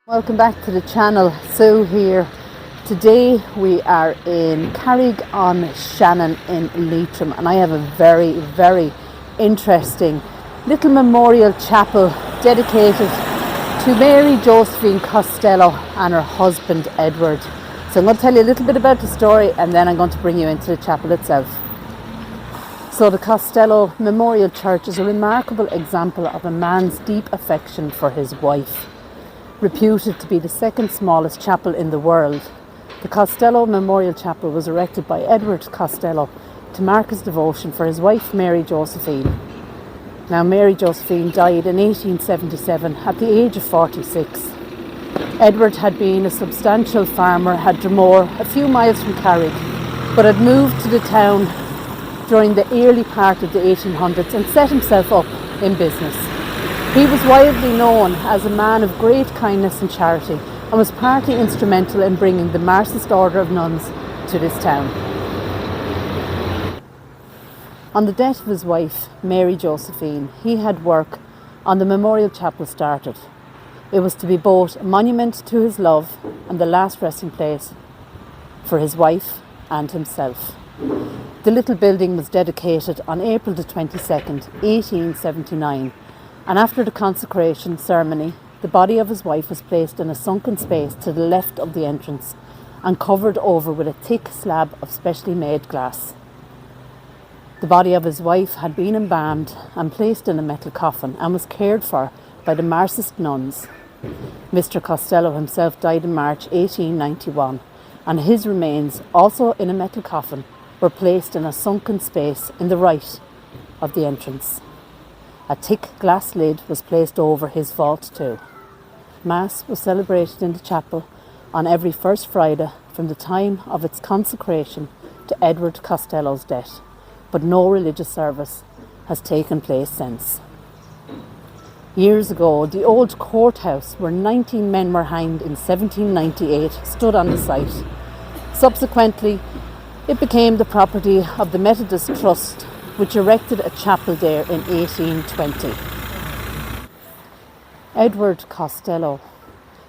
Welcome back to the channel. Sue here. Today we are in Carrick-on-Shannon in Leitrim, and I have a very interesting little memorial chapel dedicated to Mary Josephine Costello and her husband Edward. So I'm going to tell you a little bit about the story, and then I'm going to bring you into the chapel itself. So the Costello Memorial Church is a remarkable example of a man's deep affection for his wife. Reputed to be the second smallest chapel in the world, the Costello Memorial Chapel was erected by Edward Costello to mark his devotion for his wife Mary Josephine. Now, Mary Josephine died in 1877 at the age of 46. Edward had been a substantial farmer at Dromore, a few miles from Carrick, but had moved to the town during the early part of the 1800s and set himself up in business. He was widely known as a man of great kindness and charity, and was partly instrumental in bringing the marist order of nuns to this town. On the death of his wife, Mary Josephine, he had work on the memorial chapel started. It was to be both a monument to his love and the last resting place for his wife and himself. The little building was dedicated on April the 22nd, 1879, and after the consecration ceremony, the body of his wife was placed in a sunken space to the left of the entrance and covered over with a thick slab of specially made glass. The body of his wife had been embalmed and placed in a metal coffin and was cared for by the marist nuns. Mr. Costello himself died in March 1891, and his remains, also in a metal coffin, were placed in a sunken space in the right of the entrance. A thick glass lid was placed over his vault too. Mass was celebrated in the chapel on every first Friday from the time of its consecration to Edward Costello's death, but no religious service has taken place since. Years ago, the old courthouse where 19 men were hanged in 1798 stood on the site. Subsequently, it became the property of the Methodist Trust, which erected a chapel there in 1820. Edward Costello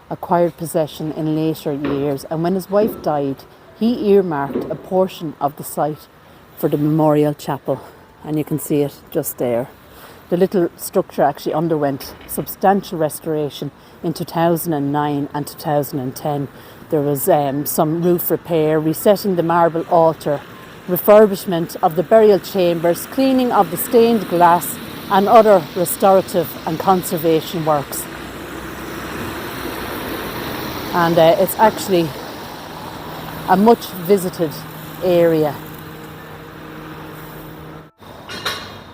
acquired possession in later years, and when his wife died, he earmarked a portion of the site for the memorial chapel, and you can see it just there. The little structure actually underwent substantial restoration in 2009 and 2010. There was some roof repair, resetting the marble altar, refurbishment of the burial chambers, cleaning of the stained glass, and other restorative and conservation works. And it's actually a much visited area.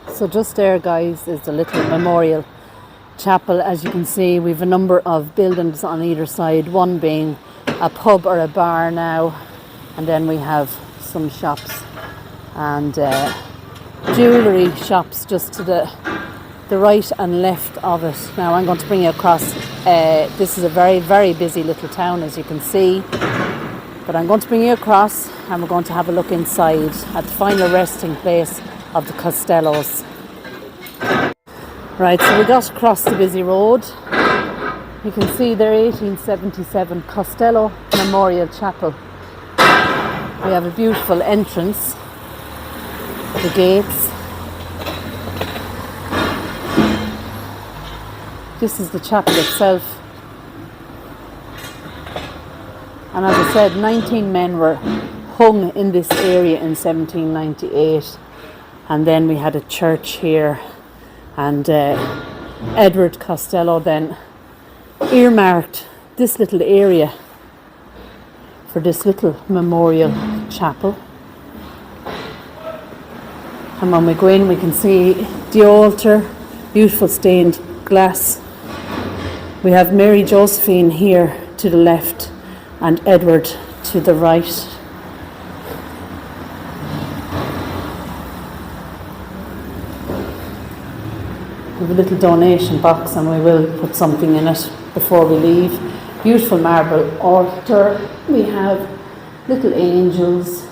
So just there, guys, is the little memorial chapel. As you can see, we have a number of buildings on either side, one being a pub or a bar now, and then we have some shops and jewellery shops just to the right and left of it. Now I'm going to bring you across. This is a very busy little town, as you can see, but I'm going to bring you across and we're going to have a look inside at the final resting place of the Costellos. Right, so we got across the busy road. You can see their 1877 Costello Memorial Chapel. We have a beautiful entrance, the gates. This is the chapel itself. And as I said, 19 men were hung in this area in 1798. And then we had a church here, and Edward Costello then earmarked this little area for this little memorial chapel. And when we go in, we can see the altar, beautiful stained glass. We have Mary Josephine here to the left and Edward to the right. We have a little donation box, and we will put something in it before we leave. Beautiful marble altar. We have little angels,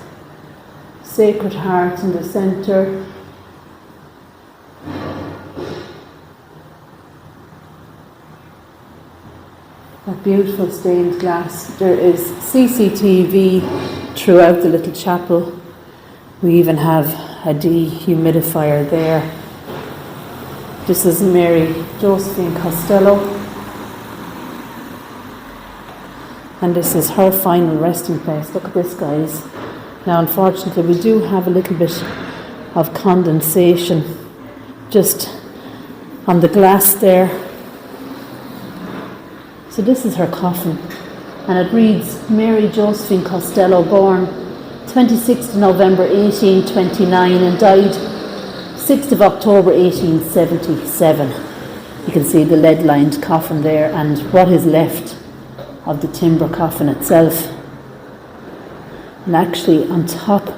Sacred Heart in the centre. beautiful stained glass. There is CCTV throughout the little chapel. We even have a dehumidifier there. This is Mary Josephine Costello. And this is her final resting place. Look at this, guys. Now, unfortunately, we do have a little bit of condensation just on the glass there. So this is her coffin, and it reads Mary Josephine Costello, born 26th November 1829 and died 6th of October 1877. You can see the lead-lined coffin there and what is left of the timber coffin itself. And actually on top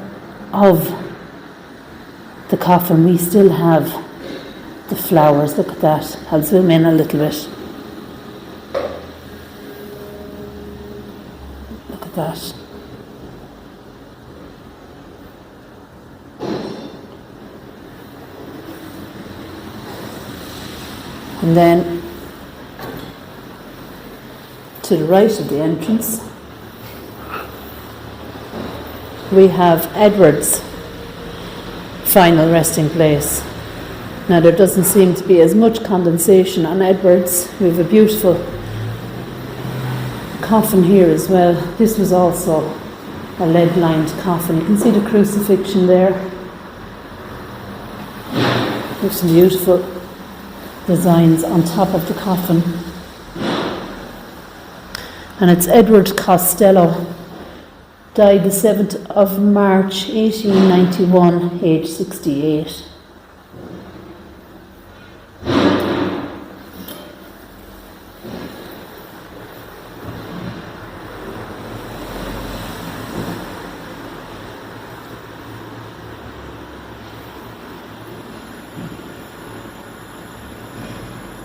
of the coffin we still have the flowers. Look at that. I'll zoom in a little bit. Look at that. And then to the right of the entrance we have Edward's final resting place. Now there doesn't seem to be as much condensation on Edward's. We have a beautiful coffin here as well. This was also a lead-lined coffin. You can see the crucifixion there. There's some beautiful designs on top of the coffin. And it's Edward Costello, died the 7th of March 1891, age 68.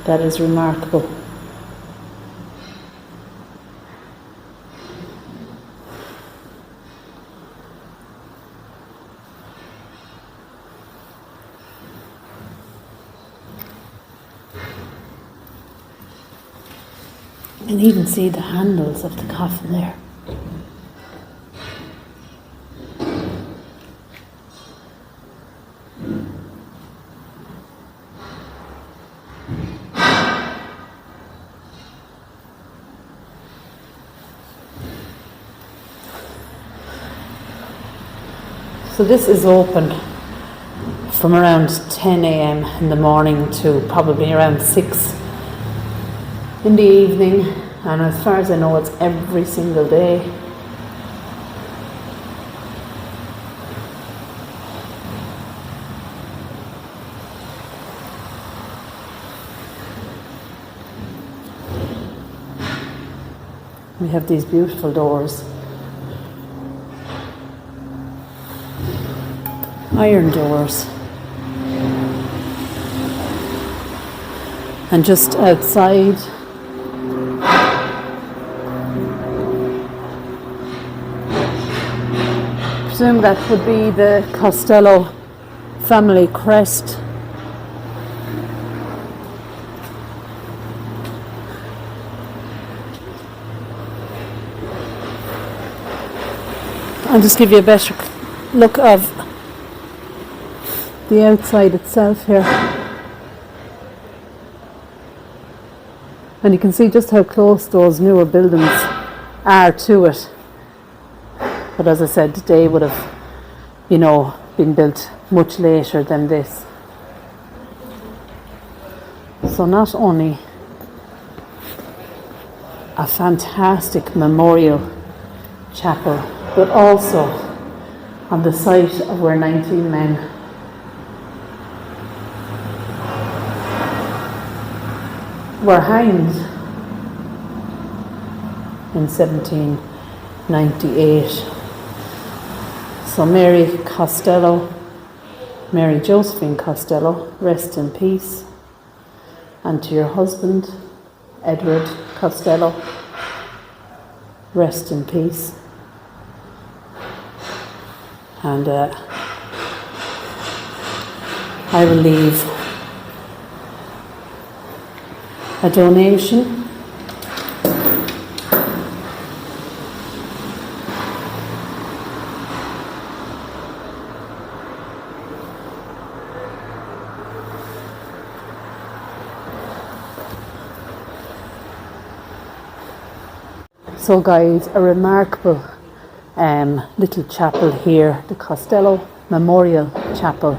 That is remarkable. You can even see the handles of the coffin there. So this is open from around 10 a.m. in the morning to probably around 6 in the evening, and as far as I know it's every single day. We have these beautiful doors. Iron doors. And just outside I presume that would be the Costello family crest. I'll just give you a better look of the outside itself here. And you can see just how close those newer buildings are to it. But as I said, they would have, been built much later than this. So not only a fantastic memorial chapel, but also on the site of where 19 men were hanged in 1798. So Mary Costello, Mary Josephine Costello, rest in peace. And to your husband, Edward Costello, rest in peace. And I will leave a donation So guys, a remarkable little chapel here, the Costello Memorial Chapel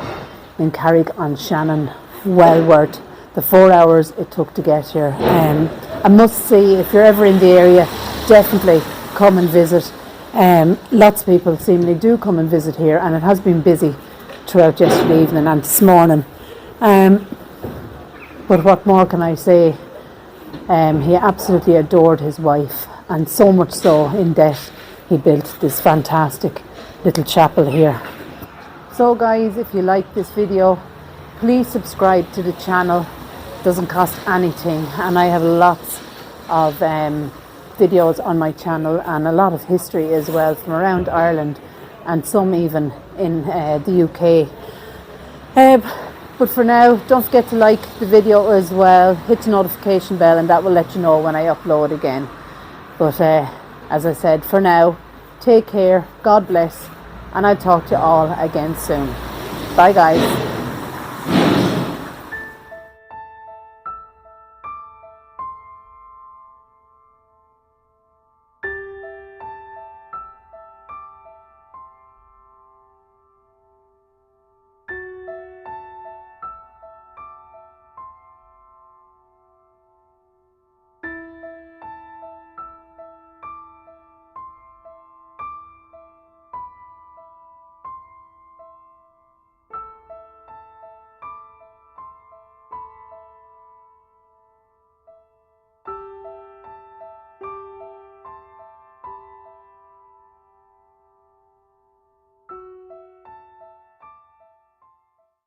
in Carrick-on-Shannon. Well worth the 4 hours it took to get here. I must say, if you're ever in the area, definitely come and visit. Lots of people seemingly do come and visit here, and it has been busy throughout yesterday evening and this morning. But what more can I say? He absolutely adored his wife, and so much so in debt he built this fantastic little chapel here. So guys, if you like this video, please subscribe to the channel. It doesn't cost anything, and I have lots of videos on my channel and a lot of history as well from around Ireland and some even in the UK. But for now, don't forget to like the video as well, hit the notification bell, and that will let you know when I upload again. But as I said, for now, take care, God bless, and I'll talk to you all again soon. Bye guys.